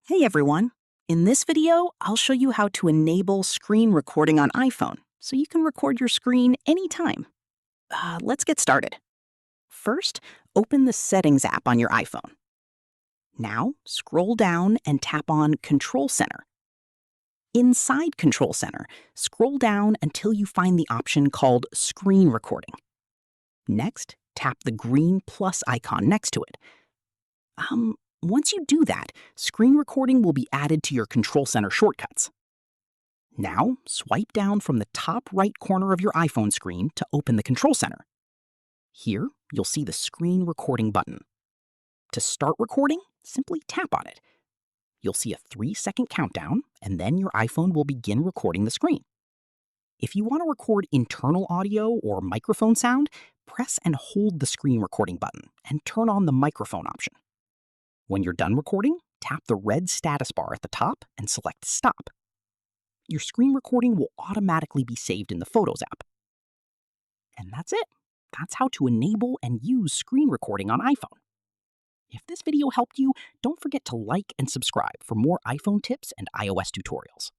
Hey everyone! In this video, I'll show you how to enable screen recording on iPhone so you can record your screen anytime. Let's get started. First, open the Settings app on your iPhone. Now, scroll down and tap on Control Center. Inside Control Center, scroll down until you find the option called Screen Recording. Next, tap the green plus icon next to it. Once you do that, screen recording will be added to your Control Center shortcuts. Now, swipe down from the top right corner of your iPhone screen to open the Control Center. Here, you'll see the Screen Recording button. To start recording, simply tap on it. You'll see a 3-second countdown, and then your iPhone will begin recording the screen. If you want to record internal audio or microphone sound, press and hold the Screen Recording button and turn on the microphone option. When you're done recording, tap the red status bar at the top and select Stop. Your screen recording will automatically be saved in the Photos app. And that's it. That's how to enable and use screen recording on iPhone. If this video helped you, don't forget to like and subscribe for more iPhone tips and iOS tutorials.